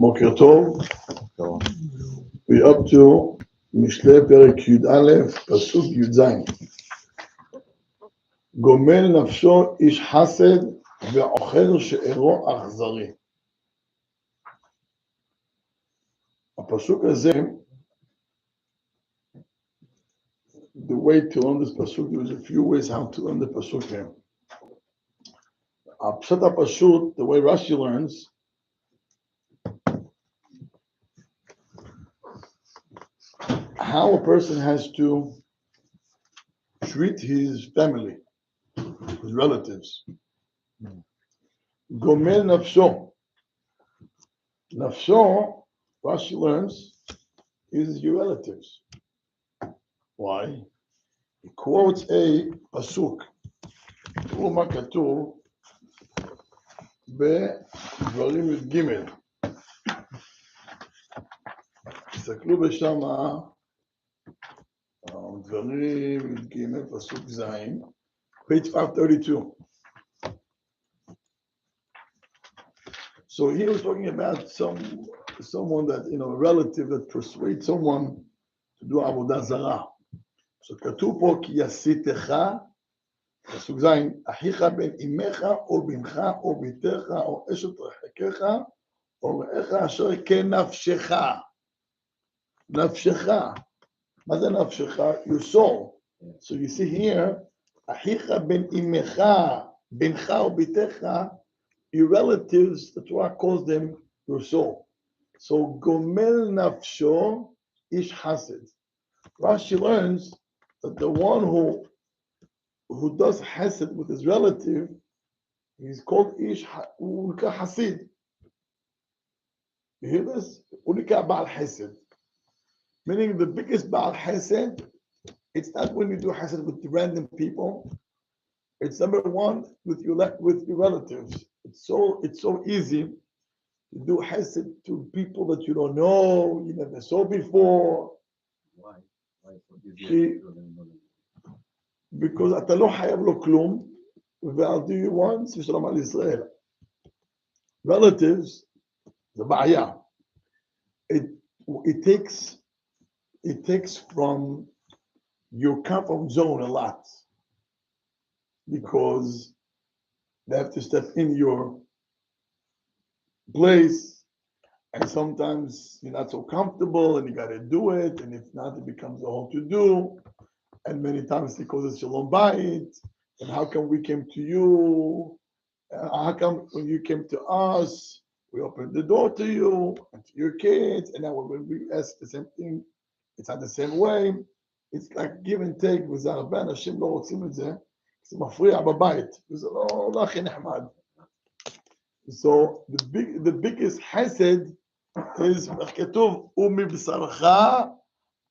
בוקר טוב. We up to Mishlei פרק י"א, פסוק י"ז. גומל נפשו איש חסד ועוכר שאירו אכזרי. הפסוק הזה, the way to learn this pasuk, there's a few ways how to learn the pasuk here. הפשט הפשוט, the way Rashi learns, how a person has to treat his family, his relatives. Gomel nafsho. Nafsho, Rashi learns, is your relatives. Why? He quotes a pasuk. תראו מה כתוב בדברים י"ג. תסתכלו בשמה, דברים י"ג, פסוק ז', page 532. So he was talking about someone that, a relative that persuades someone to do avodah zarah. So כתוב פה, כי יסיתך, פסוק ז', אחיך בן אמך או בנך או ביתך או אשת רחקך או רעך אשר כנפשך. נפשך. מה זה נפשך? Your soul. So you see here, אחיך בן אמך, בנך או ביתך, your relatives, the Torah calls them your soul. So gomel nafsho ish hased. Rashi learns that the one who does hased with his relative, he's called ish ulika hasid. You hear this? Ulika ba'al hased. Meaning the biggest ba'al hased, it's not when you do hased with the random people. It's number one with your relatives. It's so easy to do hased to people that you don't know, you never saw before. Why so easy? Because אתה לא חייב לו כלום, ועל do you want, ושלום על ישראל. Relatives, זה בעיה. It takes from your comfort zone a lot, because they have to step in your place, and sometimes you're not so comfortable and you got to do it, and if not, it becomes a whole to do. And many times because it's shalom bayit, and how come we came to you? How come when you came to us, we opened the door to you and to your kids, and now when we ask the same thing, it's not the same way. It's like give and take. וזה הרבה אנשים לא רוצים את זה, זה מפריע בבית, וזה לא הכי נחמד. So the biggest חסד is, איך כתוב, ומבשרך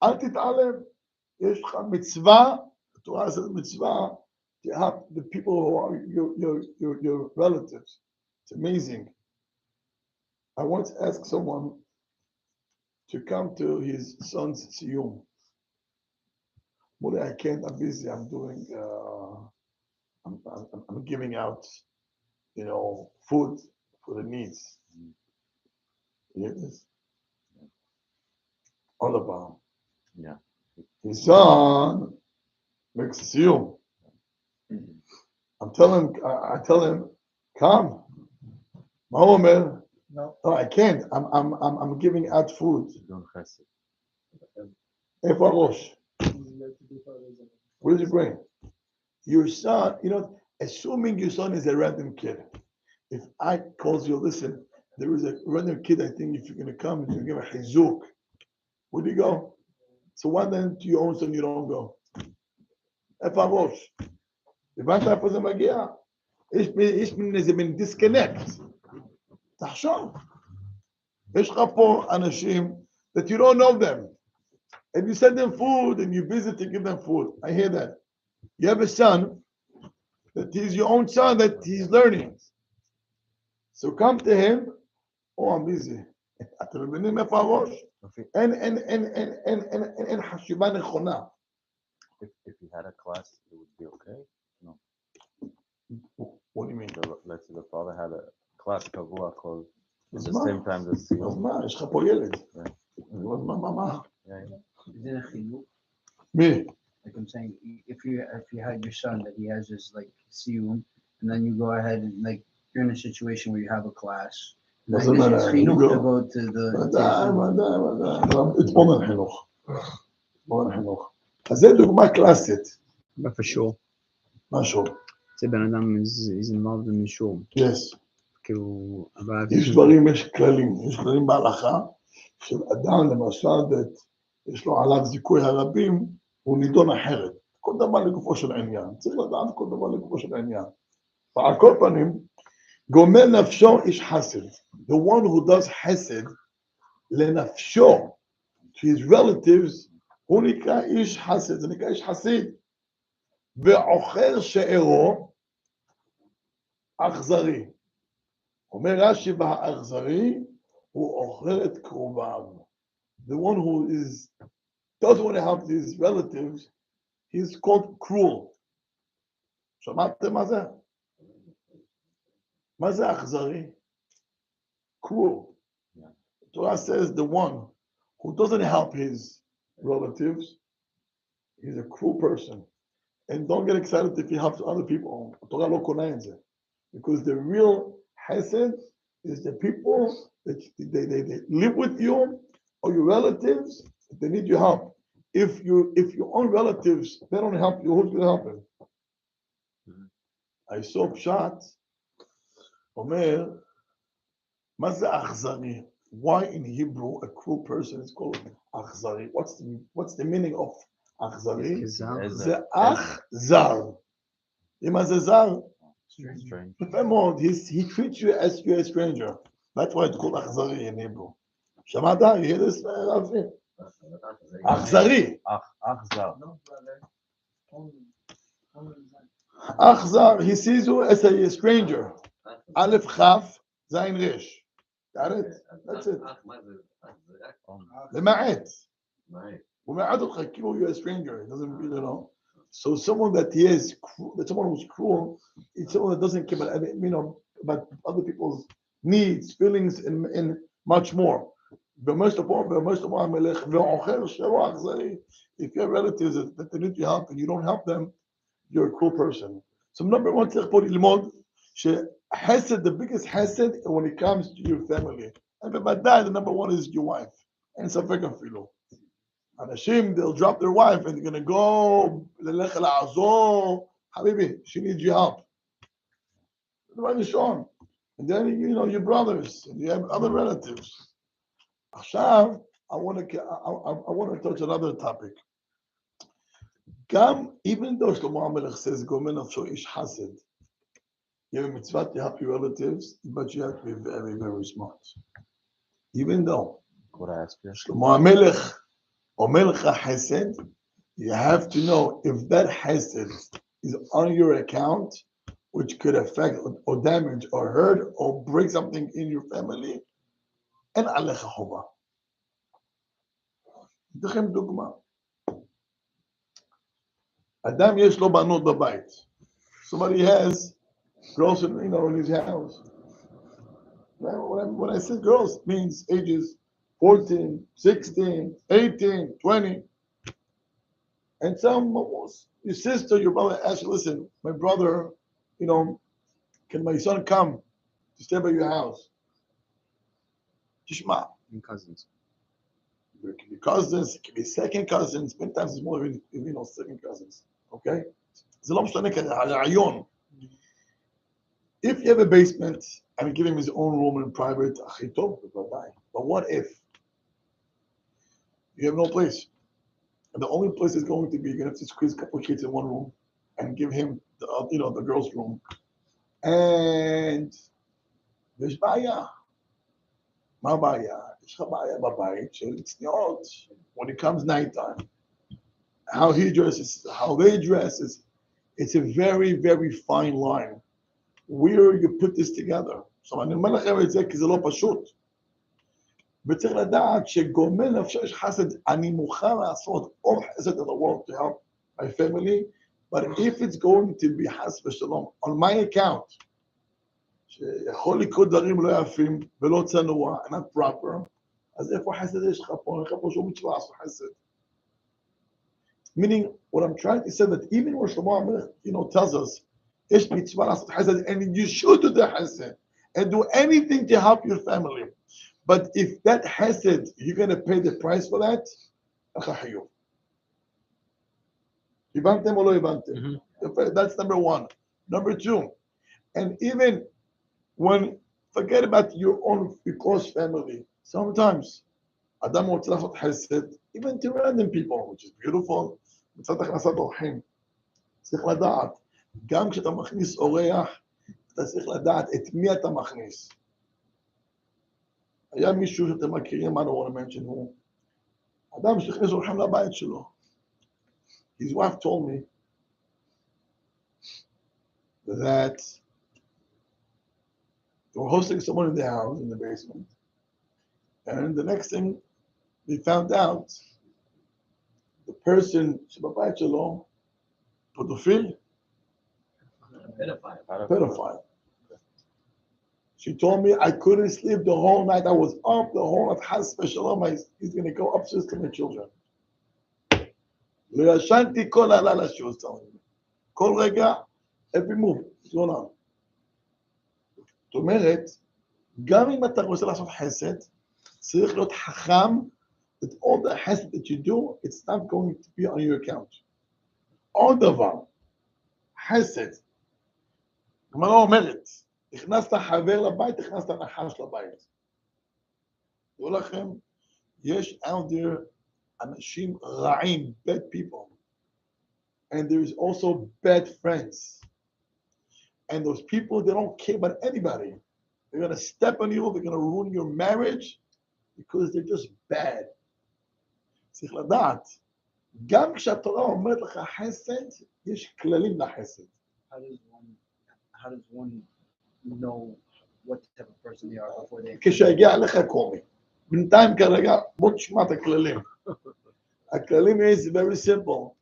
אל תתעלם. יש לך מצווה, התורה עושה מצווה, to help the people who are your relatives. It's amazing. I once asked someone to come to his son's siyum. Mole, I can't, I'm busy, I'm doing, I'm giving out, food for the needs. You hear this? All about. Yeah. His son makes a siyum. I tell him, come. Mahomer, no, I can't. I'm giving out food. What did you bring? Your son, assuming your son is a random kid. If I calls you, listen, there is a random kid, I think if you're going to come, you're going to give a chizuk. Where do you go? So why then to your own son you don't go? איפה הראש? הבנת איפה זה מגיע? יש מין דיסקונקט. תחשוב. יש לך פה אנשים that you don't know them. And you send them food and you visit to give them food. I hear that. You have a son that he's your own son that he's learning. So come to him. Oh, I'm busy. אתם מבינים איפה הראש? אין חשיבה נכונה. If you had a class, it would be okay? No. What do you mean? Let's say the father had a class kavua called At the same time, the seal. אז מה, יש לך פה ילד. Right. אז מה? Yeah, yeah. Is it a chiyuv? מי? Like I'm saying, if you had your son that he has his like siyum, and then you go ahead and like you're in a situation where you have a class, and Doesn't then matter. it's chinuch You to go. go to the. ודאי. it's more than חינוך. more than חינוך. אז זה דוגמה קלאסית. But for sure, משהו. say Ben Adam is involved in the shul. yes. כאילו, אבל... יש דברים, יש כללים בהלכה, של אדם למשל, יש לו עליו זיכוי הרבים, הוא נידון אחרת. כל דבר לגופו של העניין. צריך לדעת כל דבר לגופו של העניין. ועל כל פנים, גומל נפשו איש חסד. The one who does חסד לנפשו, to his relatives, הוא נקרא איש חסד, זה נקרא איש חסיד. ועוכר שארו, אכזרי. אומר רש"י, והאכזרי הוא עוכר את קרוביו. The one who doesn't want to help his relatives, he's called cruel. שמעתם מה זה? מה זה אכזרי? Cruel. The Torah says the one who doesn't help his relatives, he's a cruel person. And don't get excited if he helps other people. The Torah לא קונה את זה. Because the real Hesed is the people that they live with you or your relatives, they need your help. If your own relatives, they don't help you, who's going to help them? I saw Pshat, Omer, מה זה אכזרי? Why in Hebrew a cruel person is called אכזרי? What's the meaning of אכזרי? זה אכזר. מה זה זר? Strange. He treats you as you're a stranger. That's why it's called אכזרי in Hebrew. שמעת? You hear this, Rafi? אכזרי. Achzar. אכזר, he sees you as a stranger. א' כ' זין רש. Got it? That's it. למעט. הוא מעט אותך כאילו you're a stranger. It doesn't, you know. So someone that someone who's cruel, it's someone that doesn't care about, about other people's needs, feelings, and much more. If you have relatives that they need your help and you don't help them, you're a cruel person. So number one, Hesed, the biggest Hesed when it comes to your family. And the number one is your wife. And it's a vegan filo. אנשים, they'll drop their wife and they're going to go, ללך לעזור, חביבי, she needs your help. And then, your brothers, and you have other relatives. עכשיו, I want to touch another topic. Even though Shlomo HaMelech says, גומל נפשו איש חסד, you have a mitzvah to help your relatives, but you have to be very, very smart. Even though Could I ask you? Shlomo HaMelech אומר לך חסד, you have to know if that xesed is on your account, which could affect or damage or hurt or break something in your family, אין עליך חובה. אתן לכם דוגמה. אדם יש לו בנות בבית. Somebody has girls in his house. When I say girls, it means ages 14, 16, 18, 20. And your sister, your brother asks you, listen, my brother, can my son come to stay by your house? Tishma. And cousins. There can be cousins, it can be second cousins, many times it's more than second cousins. Okay? זה לא משנה כזה, הרעיון. If you have a basement and give him his own room in private, הכי טוב, בוודאי. But what if you have no place? And the only place is going to be, you're going to have to squeeze a couple of kids in one room and give him the girls' room. And יש בעיה. מה הבעיה? יש לך בעיה בבית של צניעות. When it comes nighttime, how he dresses, how they dress, it's a very, very fine line. Where you put this together. So אני אומר לכם את זה כי זה לא פשוט. וצריך לדעת שגומל נפשו יש חסד, אני מוכן לעשות all חסד in the world to help my family, but if it's going to be חס ושלום on my account, שיכול לקרות דברים לא יפים ולא צנוע, not proper, אז איפה חסד יש לך פה? אין לך פה שום מצווה לעשות חסד. Meaning, what I'm trying to say that even when Shlomo HaMelech, tells us, יש מצווה לעשות חסד, and you should do the חסד, and do anything to help your family. But if that chesed, you're going to pay the price for that, הבנתם או לא הבנתם? That's number one. Number two, and even when, forget about your own close family, sometimes, אדם רוצה לעשות חסד, even to random people, which is beautiful, מצד הכנסת אורחים. צריך לדעת, גם כשאתה מכניס אורח, אתה צריך לדעת את מי אתה מכניס. היה מישהו שאתם מכירים, I don't want to mention who, אדם שהכניס אורחים לבית שלו. His wife told me that they were hosting someone in the house, in the basement, and the next thing they found out, the person שבבית שלו, pedophile, pedophile. She told me I couldn't sleep the whole night. I was up the whole night. He's going to go upstairs to my children. לא ישנתי כל הלילה, she was telling me. כל רגע, every move, it's going on. זאת אומרת, גם אם אתה רוצה לעשות חסד, צריך להיות חכם, that all the חסד that you do, it's not going to be on your account. עוד דבר, חסד. הגמרא אומרת, נכנסת חבר לבית, נכנסת נחש לבית. תראו לכם, יש out there אנשים רעים, bad people. And there is also bad friends. And those people, they don't care about anybody. They're going to step on you, they're going to ruin your marriage because they're just bad. צריך לדעת, גם כשהתורה אומרת לך חסד, יש כללים לחסד. How does one know what type of person they are before they... כשהגיע לך קומי. בינתיים כרגע, בוא תשמע את הכללים. הכללים is very simple.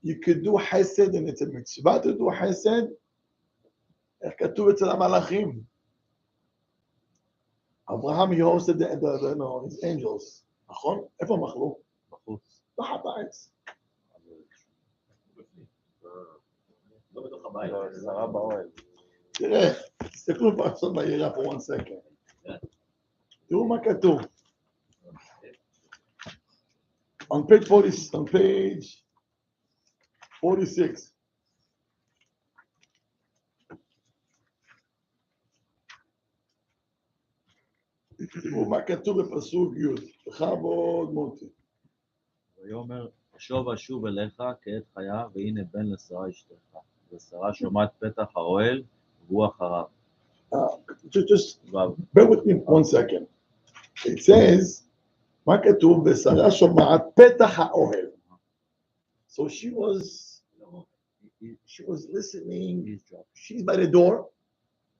You could do חסד, and it's a mitzvah to do חסד. איך כתוב אצל המלאכים? אברהם, he hosted his angels. נכון? איפה הם אכלו? בחוץ. תחת העץ. לא בתוך הבית. זרה באוהל. תראה, תסתכלו פרשת וירא for 1 second. תראו מה כתוב. On page 46. תראו מה כתוב בפסוק י', בכבוד מוטי. ויאמר, שוב אשוב אליך כעת חיה, והנה בן לשרה אשתך. ושרה שומעת פתח האוהל, והוא אחריו. Just bear with me 1 second. It says, מה כתוב? ושרה שומעת פתח האוהל. So she was listening. She's by the door,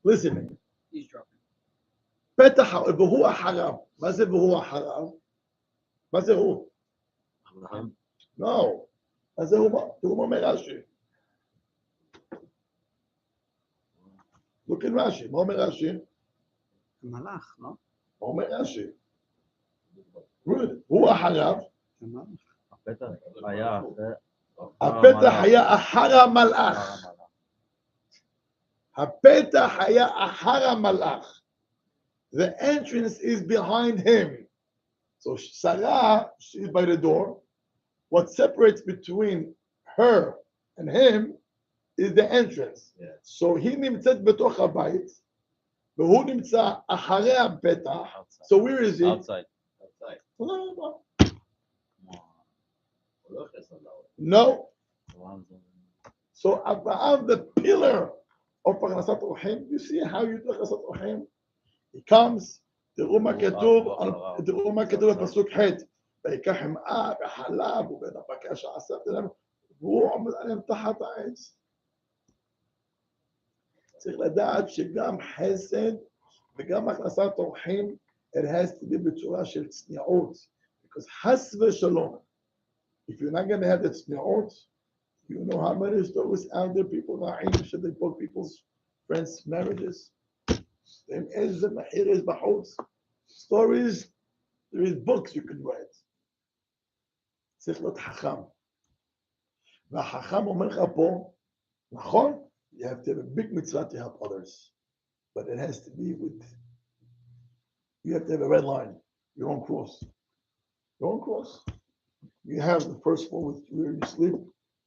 listening. פתח האוהל, והוא אחריו. מה זה והוא אחריו? מה זה הוא? No. מה זה הוא? תראו מה אומר רש"י. Look at רש"י. מה אומר רש"י? מלאך, לא? מה אומר רש"י? הוא אחריו. הפתח היה אחר המלאך. הפתח היה אחר המלאך. The entrance is behind him. So Sarah, she's by the door. What separates between her and him is the entrance. Yeah. So היא נמצאת בתוך הבית, והוא נמצא אחרי הפתח. So where is he? Outside. No. So Abraham, the pillar of פרנסת אורחים, you see how you do פרנסת אורחים? He comes, תראו מה כתוב בפסוק ח' ויקח חמאה וחלב ובין הפקה שעשרתי להם, והוא עומד עליהם תחת העץ. צריך לדעת שגם חסד וגם הכנסת אורחים, it has to be בצורה של צניעות. Because חס ושלום, if you're not going to have that צניעות, you know how many stories out there, people are anxious, they broke people's friends' marriages. Stories, there is books you can write. צריך להיות חכם. והחכם אומר לך פה, נכון, you have to have a big mitzvah to help others. But it has to be with, you have to have a red line. You don't cross. You don't cross. You have the first one with where you sleep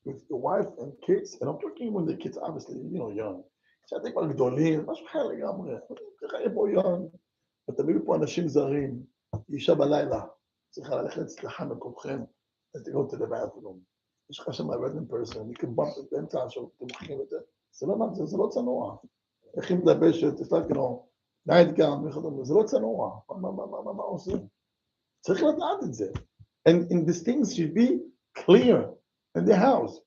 with your wife and kids, and I'm talking when the kids obviously, young. כשאתם כבר גדולים, משהו אחר לגמרי. תחיה פה young. אתה מביא פה אנשים זרים, אישה בלילה, צריכה ללכת אצלך מקומכם, אז תגעו to the bathroom. יש לך שם רדן פרסון, you can bump את באמצע השוק, אתם מוכנים את זה. זה לא צנוע. איך היא מדבשת, it's like, night gown, זה לא צנוע. מה עושים? צריך לדעת את זה. And these things should be clear in the house.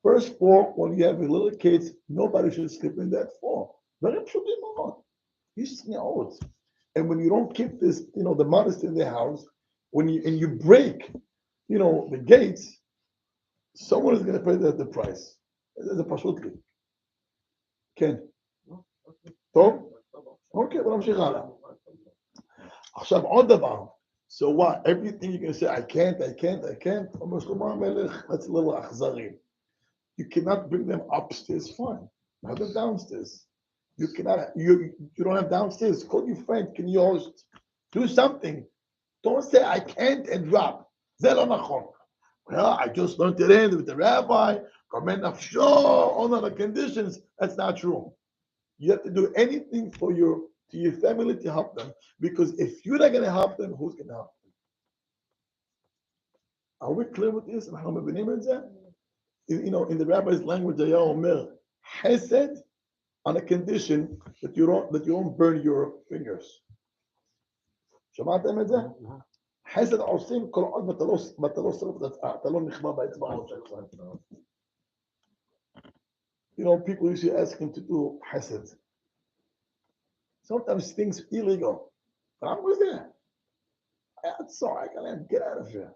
First floor, when you have little kids, nobody should sleep in that floor. Very פשוטים מאוד. יש צניעות. And when you don't keep this, the modesty in the house, when you break, the gates, someone is going to pay the price. זה פשוט לי. כן. טוב? אוקיי, בוא נמשיך הלאה. עכשיו עוד דבר. So what? Everything you're going to say, I can't. אומר שלמה המלך, that's a little אכזרי. You cannot bring them upstairs, fine. Have them downstairs. You cannot, you don't have downstairs. Call your friend, can you host? Do something. Don't say, I can't, and drop. זה לא נכון. Well, I just learned it in with the rabbi, comment of sure, all other conditions. That's not true. You have to do anything to your family to help them. Because if you're not going to help them, who's going to help them? Are we clear with this? In the rabbi's language, they all אומר, Hesed on a condition that you don't burn your fingers. שמעתם את זה? חסד עושים כל עוד ואתה לא שרף, אתה לא נכבה באצבעות שלך. People usually ask him to do hesed. Sometimes things illegal. But I'm with there. That's sorry, I gotta get out of here.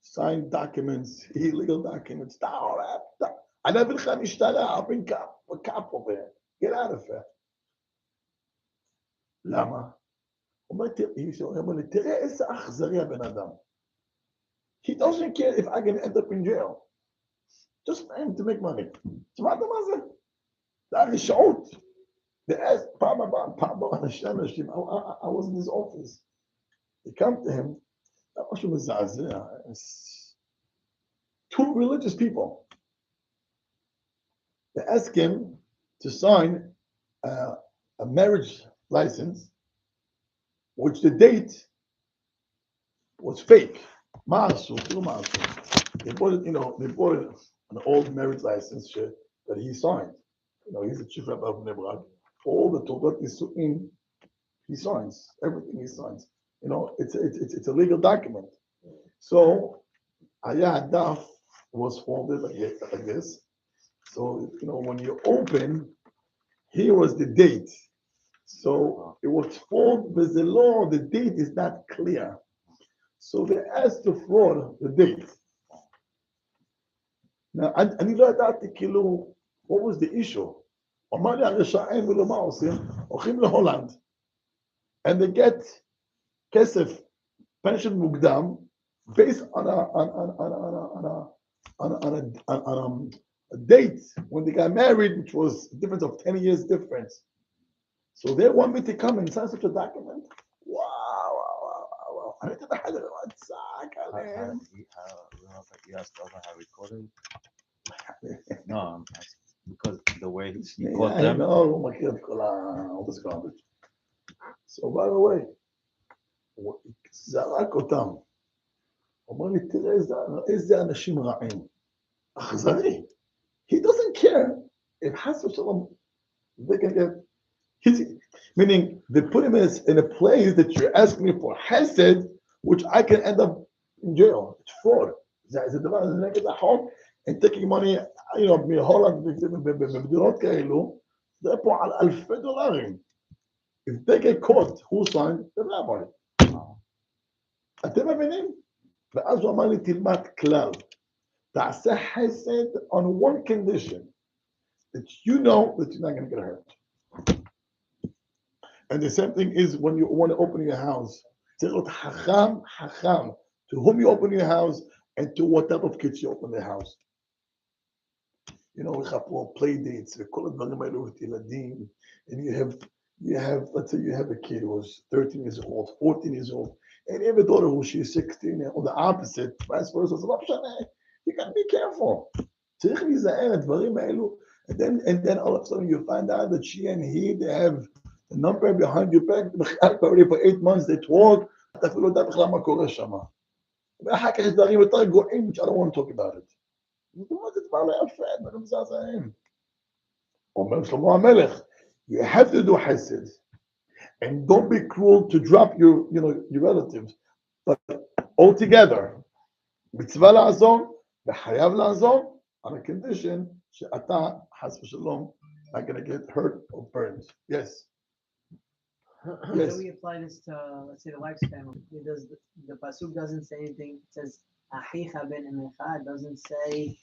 Signed documents, illegal documents. I never I'll bring a cop over here. Get out of here. למה? תראה איזה אכזרי הבן אדם. He doesn't care if I can end up in jail. Just for him to make money. שמעת מה זה? זה הרשעות. פעם הבאה אנשים, I was in his office. They come to him, משהו מזעזע. Two religious people. They ask him to sign a marriage license, which the date was fake. They bought it, they bought it an old marriage license that he signed. He's the chief rabbi of Nebrak. All the Torah Nisu'im, he signs. Everything he signs. It's a legal document. So, Daf was folded like this. So, when you open, here was the date. So it was folded, but the law, the date is not clear. So they asked to fraud the date. Now, אני לא ידעתי what was the issue? אמר לי הרשעים ולא מה עושים? הולכים להולנד. And they get כסף, pension מוקדם, based on a date when they got married, which was a difference of 10 years difference. So they want me to come and sign such a document? Wow. I never had it. You asked over how recorded? No, because the way he caught them. I know, all this garbage. So by the way, זרק אותם. אומר לי, תראה איזה אנשים רעים. אכזרי. He doesn't care if חס ושלום, they can get, meaning they put him in a place that you're asking me for hesed, which I can end up in jail. It's fraud. זה דבר, זה נגד החוק, and taking money, מהולנד, במדינות כאלו, זה פה על אלפי דולרים. If they get caught, who signed? The rabbi. אתם מבינים? ואז הוא אמר לי, תלמד כלל. תעשה חסד on one condition, that you know that you're not going to get hurt. And the same thing is when you want to open your house. צריך להיות חכם, חכם, to whom you open your house and to what type of kids you open the house. You know, we have play dates, וכל הדברים האלו with ילדים, and you have, let's say you have a kid who's 13 years old, 14 years old, and you have a daughter who she's 16, or the opposite, vice versa, זה לא משנה. You gotta be careful. צריך להיזהר, הדברים האלו, and then all of a sudden you find out that she and he, they have the number behind your back, already for 8 months they talk, אתה אפילו לא יודע בכלל מה קורה שם. ואחר כך יש דברים יותר גרועים, which I don't want to talk about it. זאת אומרת, זה דבר לא יפה, דברים מזעזעים. אומר שלמה המלך, you have to do chesed, and don't be cruel to drop your relatives, but altogether, מצווה לעזור, וחייב לעזור, on a condition שאתה, חס ושלום, not going to get hurt or burned. Yes. How do we apply this to, let's say, the wife's family? The pasuk doesn't say anything. It says achicha ben emecha. It doesn't say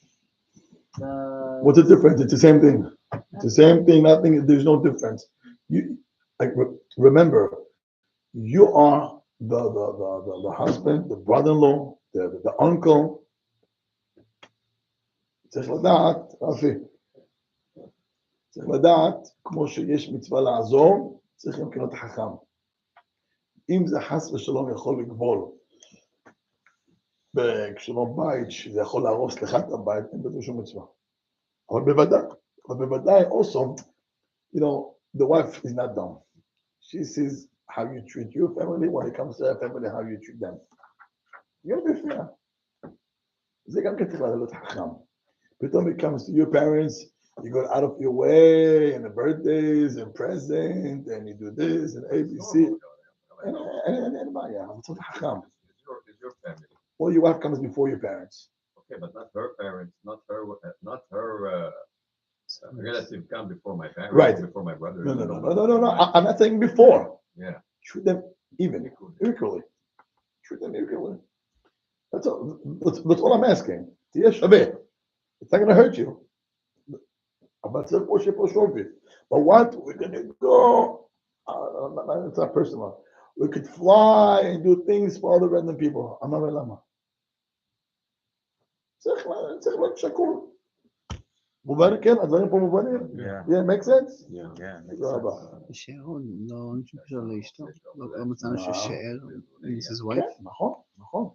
the. What's the difference? It's the same thing. It's the same thing. Nothing. There's no difference. You remember, you are the husband, the brother-in-law, the uncle. צריך לדעת, רפי. צריך לדעת, כמו שיש מצווה לעזור, צריך גם להיות חכם. אם זה חס ושלום יכול לגבול כשלום בית, שזה יכול להרוס לך את הבית, אין בזה שום מצווה. אבל בוודאי, also, the wife is not dumb. She sees how you treat your family when it comes to her family, how you treat them. You gotta be fair. זה גם כן צריך להיות חכם. פתאום it comes to your parents, you go out of your way, and the birthdays, and present, and you do this, and ABC. And it's not حرام. It's your family. Well, your wife comes before your parents. Okay, but not her parents, not her relative come before my parents, Right. Before my brother. No. I'm not saying before. Yeah. Treat them equally. Treat them equally. That's all I'm asking. תהיה שווה. It's not going to hurt you. But what we're going to go, it's not personal. We could fly and do things for other random people. אמר למה? צריך להיות שקול. מובן, כן? הדברים פה מובנים? Yeah, make sense? Yeah. תודה רבה. שאר, לא נשאר לאשתו, לא מצאנו ששאר, this is wife. כן, נכון.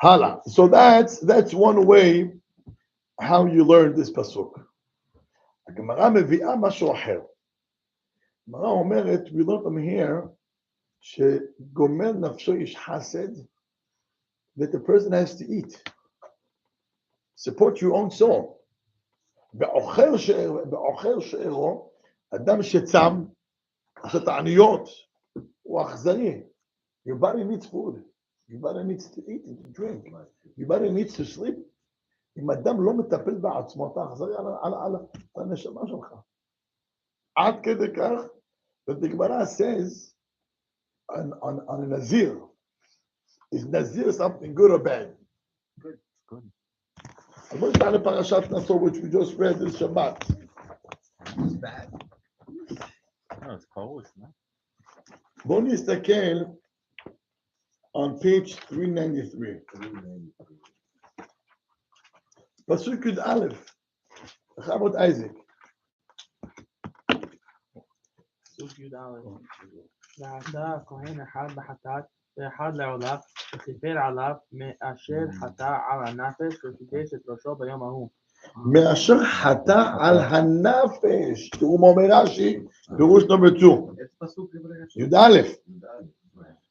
הלאה. So that's one way how you learn this pasuk. הגמרא מביאה משהו אחר. הגמרא אומרת, we learn from here, שגומר נפשו איש חסד, that the person has to eat. Support your own soul. באוכל שארו, אדם שצם, עושה תעניות, הוא אכזרי. Your body needs food. Your body needs to eat and to drink. Your body needs to sleep. אם אדם לא מטפל בעצמו, אתה אכזרי על הנשמה שלך. עד כדי כך, that the Gemara says on a Nazir, is Nazir something good or bad? Good. I'm going to try to Parashat Naso, which we just read this Shabbat. It's bad. No, it's cold, no? בואו נסתכל on page 393. פסוק י"א, חמוד אייזק. פסוק י"א. ועשה הכהן אחד בחטאת ואחד לעולה, וכיפר עליו מאשר חטא על הנפש וקידש את ראשו ביום ההוא. מאשר חטא על הנפש. תראו מה אומר רש"י, פירוש נאמר 2. י"א.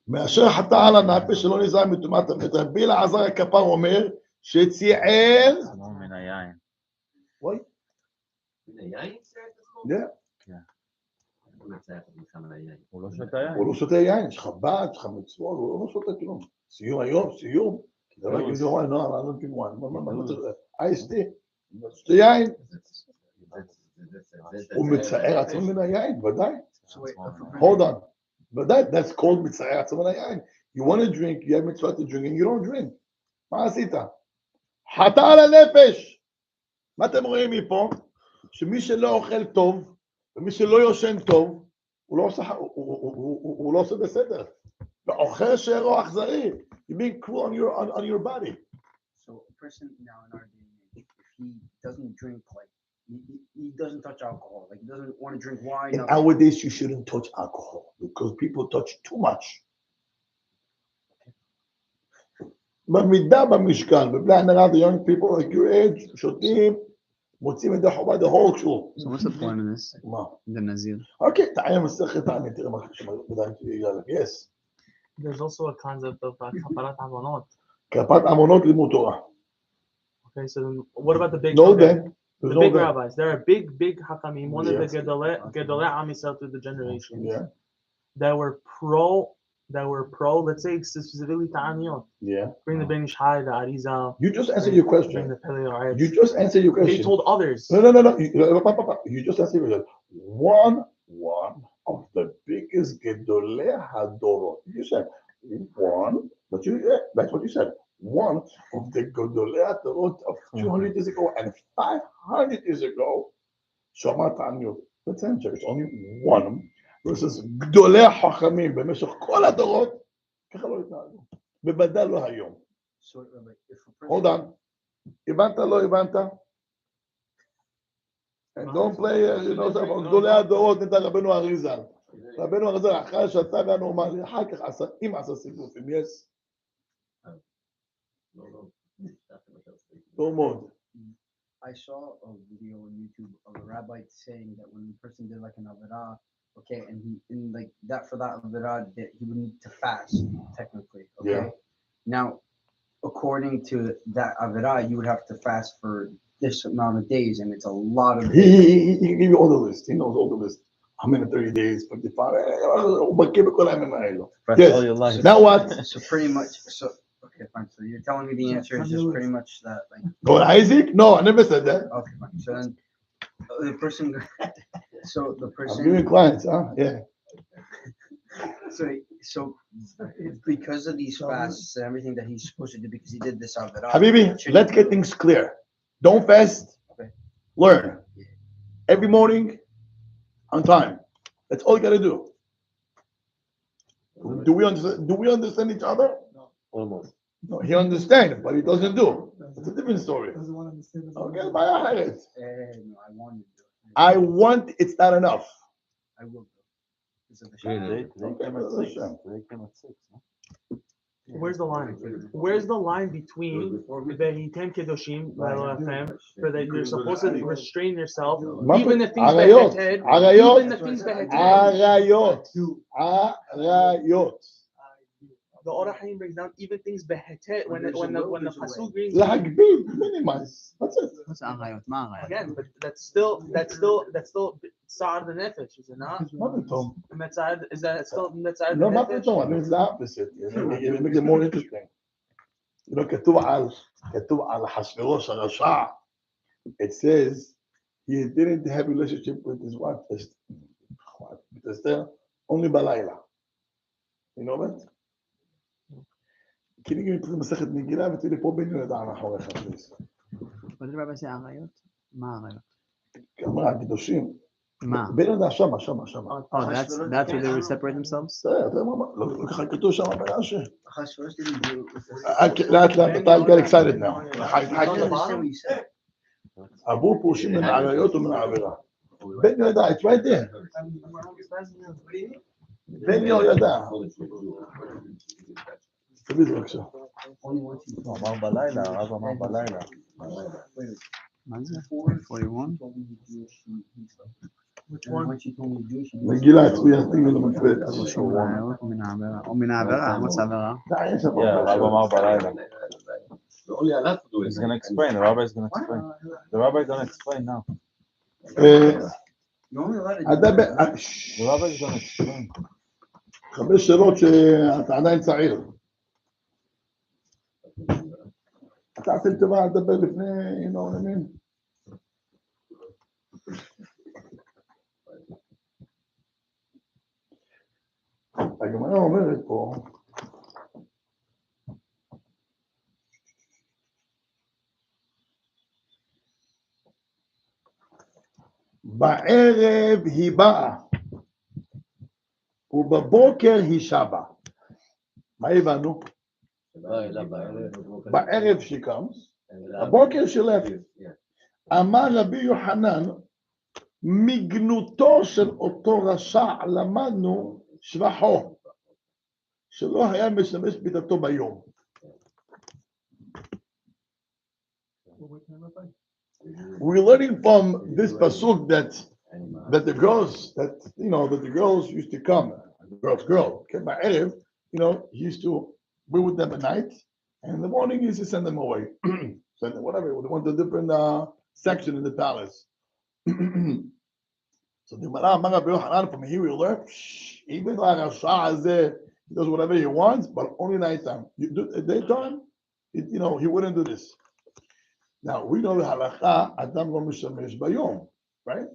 מאשר חטא על הנפש שלא נזהר מטומאת המת. רבי אלעזר הכפר אומר שציער מן היין. וואי. מן היין? כן. הוא לא שותה יין. הוא לא שותה יין, יש לך בת, יש לך מצוות, הוא לא שותה כלום. סיום. זה לא יגיד, וואי, לא, אני לא נותן וואי. מה צריך? שותה יין. הוא מצער עצמו מן היין, ודאי. Hold on. ודאי, that's called מצער עצמו מן היין. You want to drink, you have mitzvah to drink, and you don't drink. מה עשית? חטא על הנפש. מה אתם רואים מפה? שמי שלא אוכל טוב, ומי שלא יושן טוב, הוא לא עושה בסדר. ואוכל שערו אכזרי. You're being cruel on your body. So a person now in our day and age, if he doesn't drink, like he doesn't touch alcohol, like he doesn't want to drink wine. And nowadays you shouldn't touch alcohol because people touch too much. במידה במשקל, בבני הנראה, the young people like your age, שותים, מוצאים את החובה, the whole shul. So what's the point of this? מה? The Nazir. אוקיי, תעיין מסכת העני, תראה מה שבדיים שלי, yes. There's also a concept of kaparat avonot. כפת עמונות לימוד תורה. Okay, so then what about the big No okay, then. the big rabbis? There are big hakamim, one of the Yes. gedolei Am Yisrael through the generations Yeah, that were pro, let's say specifically ta'aniyot. yeah. Bring the Ben Ishai, the Arizal, You just answer your bring question. the Pele You just answer your question. They told others. No. You just answer your question. One of the biggest Gedolei Hadorot. You said one, but that's what you said. One of the Gedolei Hadorot of 200 years ago and 500 years ago. Shomat Aniyot. Let's answer. It's only one versus Gedolei Hachamim במשך כל הדורות. ככה לא התנהגו. בוודאי לא היום. So, Rabbi, if a person, Hold on. הבנת, לא הבנת? And don't play, גדולי הדורות, נדע רבנו אריזל. רבנו אריזל, אחרי שאתה ואנו אמר, אחר כך אם עשה סיבובים, יש? טוב מאוד. I saw a video on YouTube of a rabbi saying that when the person did like an avirah, okay, and like that for that avirah, that he would need to fast technically, okay. Yeah. Now, according to that avirah, you would have to fast for this amount of days, and it's a lot of days. He can give you all the list. He knows all the list. How many 30 days, 55. Rest all your life. Yes. Now what? So pretty much, so okay, fine. So you're telling me the answer is just pretty much that, like, Go on, Isaac? No, I never said that. okay, fine. So then the person, so the I'm person. giving clients, huh? Yeah. So because of these fasts and everything that he's supposed to do, because he did this avirah. Habibi, let's get things clear. Don't fast. Okay. Learn. Every morning, on time. That's all you gotta do. Do we understand each other? Almost. No, he understands, but he doesn't do. It's a different story. Doesn't want to understand. Okay, my head. No, I wanted to do it. I want, it's not enough. I will do it. Because of the Really? Shabbat. They came at 6. They came at 6. No? Where's the line? Where's the line between Vehitem Kedoshim, for that you're supposed to restrain yourself, even the things Arayot. beheaded, Arayot. even the things beheaded. Arayot. Arayot. The Orah Haim brings down even things beheaded when the pasuk reads. להגביל, minimize. That's it. What's arayot? מה arayot? Again, but that's still Sa'ar the Nefesh, is it not? מה פתאום? Is that still Metzad the לא, מה Nefesh? פתאום? I mean, it's the opposite. It makes it more interesting. כתוב על אחשוורוש הרשע. It says he didn't have a relationship with his wife, with Esther, only בלילה. You know that? Can you give me מסכת מגילה ותראי פה בן יהונתן מאחוריך, please. What did Rabbi say arayot? מה arayot? אמרה, הקדושים. מה? בן יהונתן שמה. Oh, that's where they would separate themselves? לא ככה כתוב שם ברש"י. Achashverosh didn't do it with her. לאט, אתה get excited now. I don't understand what you said. עבור פרושים מן העריות ומן העבירה. בן יהודה, it's right there. בן יהודה. תביא את זה בבקשה. הוא אמר בלילה, הרב אמר בלילה. מה זה? 41? מגילה, הצביע, תגיד לו מצביע. arayot מן העבירה. או מן העבירה, what's העבירה? Yeah, הרב אמר בלילה. He's going to explain. The rabbi is going to explain. The rabbi is going to explain now. You're only allowed to do אתה it. The rabbi is going to explain. 5 שאלות שאתה עדיין צעיר. אתה עושה טובה לדבר לפני, you know what I mean? הגמרא אומרת פה, בערב היא באה, ובבוקר היא שבה. מה הבנו? בערב she comes, בבוקר she left. אמר רבי יוחנן, מגנותו של אותו רשע למדנו שבחו, שלא היה משמש בידתו ביום. We're learning from this pasuk that the girls used to come, girl, came by Erev, he used to be with them at night, and in the morning he used to send them away. Send them, whatever, they went to a different section in the palace. So the Gemara, from here we learn, even like Rasha, he does whatever he wants, but only nighttime. At daytime, he wouldn't do this. Now we know the halacha adam lo mishamesh bayom, right?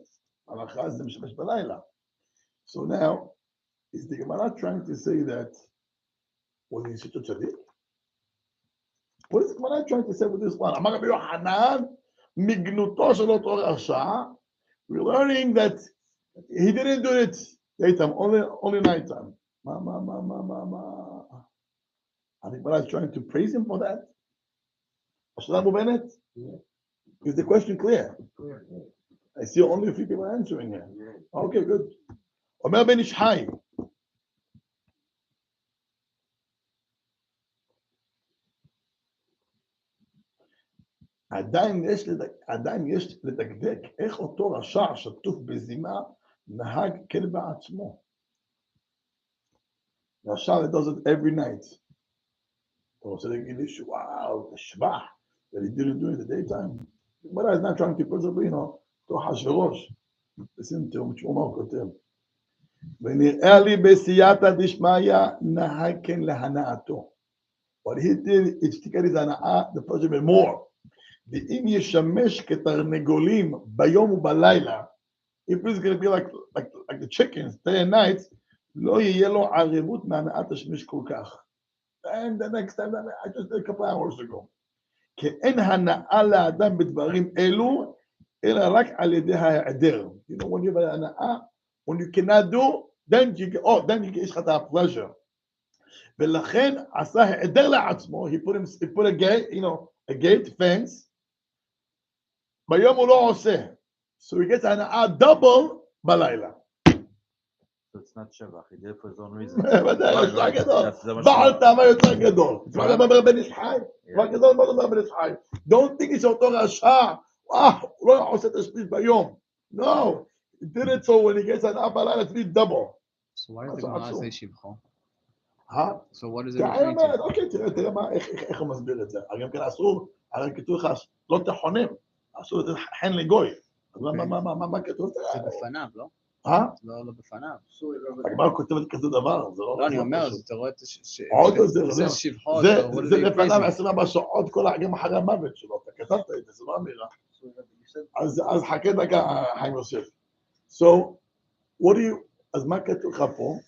Halacha is the mishamesh balayla. So now, is the Gemara trying to say that when you sit to tzaddik? What is the Gemara trying to say with this one? Amar Rabbi Yochanan mignuto shel oto rasha. We're learning that he didn't do it daytime, only nighttime. I think Gemara is trying to praise him for that. Is the question clear? I see only a few people answering here. Okay, good. Omer ben Ishai. עדיין יש לדקדק איך אותו רשע שטוף בזימה נהג כן בעצמו. רשע that does it every night. אתה רוצה להגיד לי שוואו, זה שבח. That he didn't do it in the daytime. But he's not trying to preserve, to Hashverosh. Listen to what Shlomo כותב. ונראה לי בסייעתא דשמיא נהג כן להנאתו. What he did is to get his הנאה, the pleasure even more. ואם ישמש כתרנגולים ביום ובלילה, if it's going to be like the chickens, day and night, לא יהיה לו ערבות מהנאת השמש כל כך. And the next time, I just did a couple hours ago. כי אין הנאה לאדם בדברים אלו, אלא רק על ידי ההיעדר. When you have הנאה, when you cannot do, then יש לך את הפלז'ר. ולכן עשה היעדר לעצמו, he put a gate, a gate, fence, ביום הוא לא עושה. So he gets הנאה double בלילה. So it's not שבח, he did it for his own reason. ודאי, יוצא גדול. בעל טעמה יוצא גדול. מה אומר בן ישחי? מה גדול, מה אומר בן ישחי? Don't think שאותו רשע, הוא לא עושה את השליש ביום. No, he did it so when he gets הנאה בלילה, it's really double. So why does the Gemara say שבחו? So what is it אני referring אומרת, to? אוקיי, תראה איך הוא מסביר את זה. גם כן אסור, הרי כתוב לך, לא תחונם. אסור לתת חן לגוי. אז מה כתוב? זה בפניו, לא? לא בפניו. הגמרא כותבת כזה דבר, זה לא... לא, אני אומר, אתה רואה את עוד זה שבחו, זה לפניו 24 שעות כל גם אחרי המוות שלו, אתה כתבת את זה, זה לא אמירה. אז חכה דקה, חיים יוסף. So, אז מה כתוב לך פה?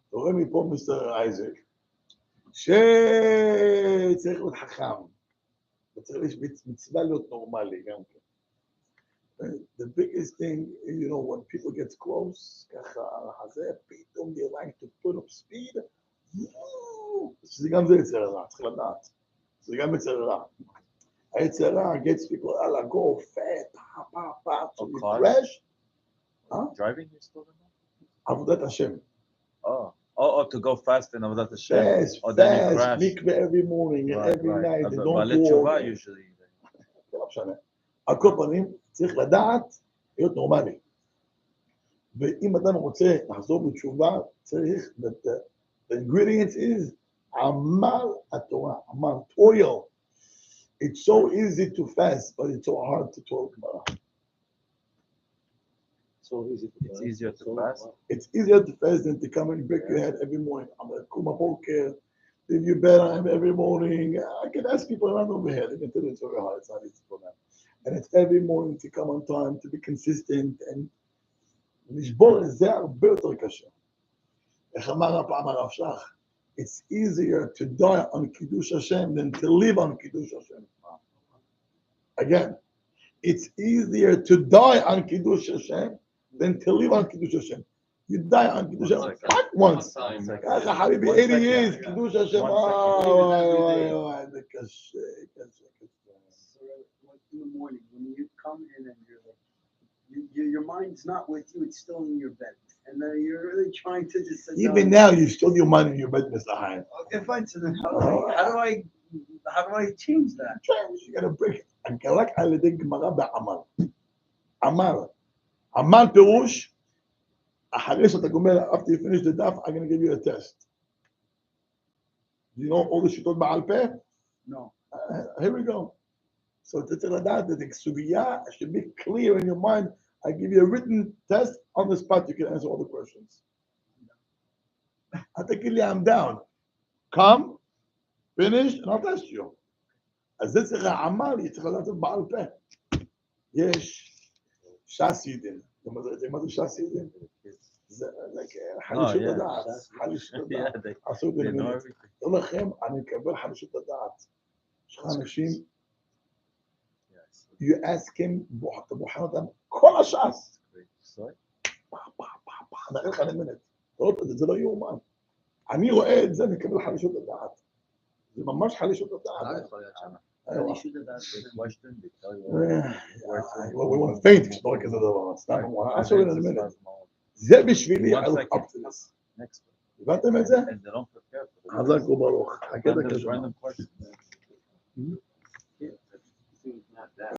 אתה רואה מפה מיסטר אייזק, שצריך להיות חכם, וצריך מצווה להיות נורמלי גם כן. The biggest thing, when people get close, ככה, פתאום they like to put up speed, שזה גם זה יצר רע, צריך לדעת. זה גם יצר רע. היצר רע gets people, go fat, to crash. Driving is still in there? עבודת השם. To go fast in עבודת השם. Fast, mikveh every morning and every night, and don't בעלי תשובה usually. לא משנה. על כל פנים, צריך לדעת להיות נורמלי. ואם אדם רוצה לחזור בתשובה, צריך, the ingredients is, עמל התורה, עמל, toil. It's so easy to fast, but it's so hard to toil. It's easier to fast? It's easier to fast than to come and break your head every morning. I'm going to come up okay, leave you bed on every morning. I can ask people around over here. They can tell you it's very hard. It's not easy for them. And it's every morning to come on time, to be consistent, and לשבור את זה הרבה יותר קשה. איך אמר הפעם הרב שך? It's easier to die on Kiddush Hashem than to live on Kiddush Hashem. Again, it's easier to die on Kiddush Hashem than to live on Kiddush Hashem. You die on Kiddush Hashem once. ככה חביבי 80 years, Kiddush Hashem. וואי, זה קשה. So like in the morning, when you come in and you're like, your mind's not with you, it's still in your bed. And then you're really trying to just sit Even down. now, you still your mind in your bed, Mr. Haim. Okay, fine. So then how do I change that? You gotta break it. רק על ידי גמרא בעמל. עמל. עמל פירוש, אחרי שאתה גומר, after you finish the daf, I'm gonna give you a test. Do you know all the שיטות בעל פה? No. Here we go. So אתה צריך לדעת, the סוגיה should be clear in your mind. I give you a written test on the spot. You can answer all the questions. I think I'm down. Come, finish, and I'll test you. אז זה צריך העמל, צריך לדעת בעל פה. יש ש"סידים. מה זה ש"סידים? זה חלישות הדעת. חלישות הדעת. עשו את זה באמת. לא לכם, אני מקבל חלישות הדעת. יש לך אנשים, you ask him, אתה בוחן אותם, כל הש"ס. נראה לך למנת. זה לא יאומן. אני רואה את זה, מקבל חלישות הדעת. זה ממש חלישות הדעת. we want to faint כשאתה רואה כזה דבר. סתם, עשו לי למנת. זה בשבילי, I look up to this. הבנתם את זה? חזק וברוך. הקטע קשור.